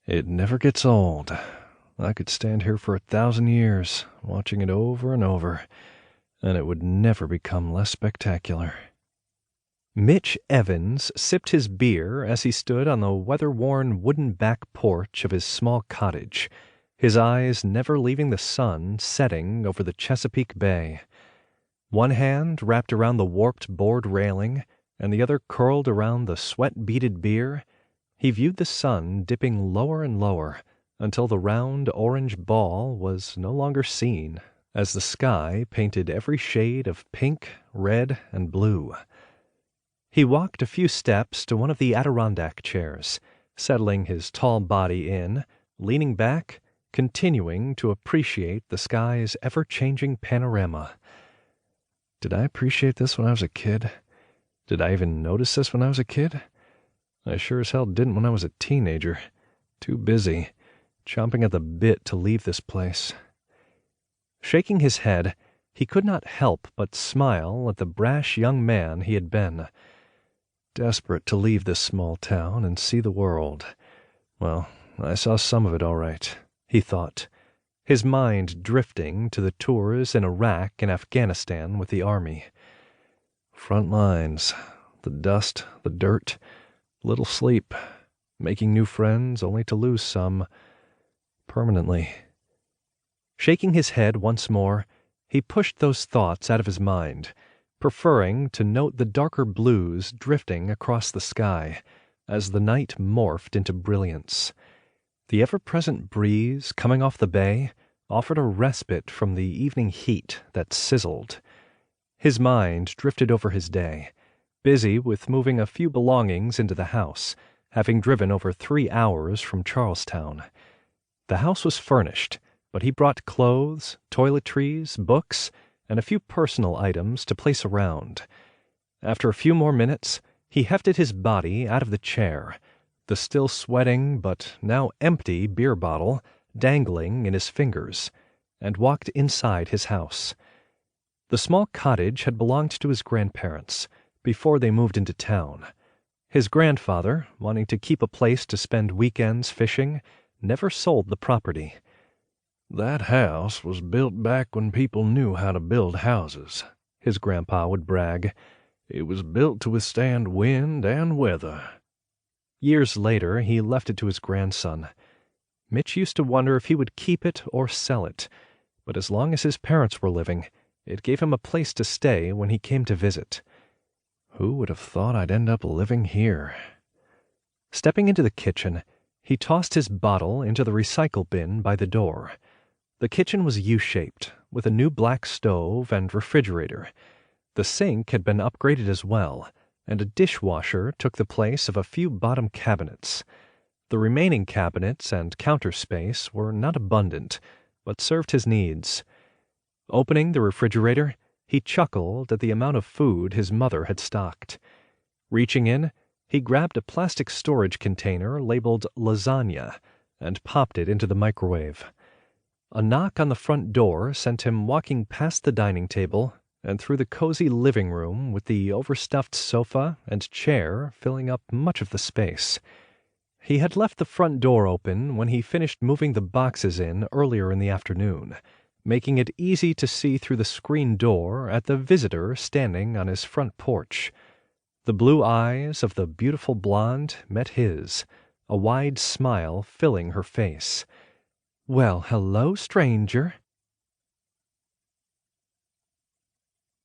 It never gets old. I could stand here for 1,000 years, watching it over and over, and it would never become less spectacular. Mitch Evans sipped his beer as he stood on the weather-worn wooden back porch of his small cottage, his eyes never leaving the sun setting over the Chesapeake Bay. One hand wrapped around the warped board railing, and the other curled around the sweat-beaded beer, he viewed the sun dipping lower and lower until the round orange ball was no longer seen, as the sky painted every shade of pink, red, and blue. He walked a few steps to one of the Adirondack chairs, settling his tall body in, leaning back, continuing to appreciate the sky's ever-changing panorama. Did I appreciate this when I was a kid? Did I even notice this when I was a kid? I sure as hell didn't when I was a teenager. Too busy, chomping at the bit to leave this place. Shaking his head, he could not help but smile at the brash young man he had been. Desperate to leave this small town and see the world. Well, I saw some of it all right, he thought, his mind drifting to the tours in Iraq and Afghanistan with the army. Front lines, the dust, the dirt, little sleep, making new friends only to lose some permanently. Shaking his head once more, he pushed those thoughts out of his mind, preferring to note the darker blues drifting across the sky as the night morphed into brilliance. The ever-present breeze coming off the bay offered a respite from the evening heat that sizzled. His mind drifted over his day, busy with moving a few belongings into the house, having driven over 3 hours from Charlestown. The house was furnished, but he brought clothes, toiletries, books, and a few personal items to place around. After a few more minutes, he hefted his body out of the chair, the still sweating but now empty beer bottle dangling in his fingers, and walked inside his house. The small cottage had belonged to his grandparents before they moved into town. His grandfather, wanting to keep a place to spend weekends fishing, never sold the property. "That house was built back when people knew how to build houses," his grandpa would brag. "It was built to withstand wind and weather." Years later, he left it to his grandson. Mitch used to wonder if he would keep it or sell it, but as long as his parents were living, it gave him a place to stay when he came to visit. Who would have thought I'd end up living here? Stepping into the kitchen, he tossed his bottle into the recycle bin by the door. The kitchen was U-shaped, with a new black stove and refrigerator. The sink had been upgraded as well, and a dishwasher took the place of a few bottom cabinets. The remaining cabinets and counter space were not abundant, but served his needs. Opening the refrigerator, he chuckled at the amount of food his mother had stocked. Reaching in, he grabbed a plastic storage container labeled lasagna and popped it into the microwave. A knock on the front door sent him walking past the dining table and through the cozy living room with the overstuffed sofa and chair filling up much of the space. He had left the front door open when he finished moving the boxes in earlier in the afternoon, making it easy to see through the screen door at the visitor standing on his front porch. The blue eyes of the beautiful blonde met his, a wide smile filling her face. "Well, hello, stranger,"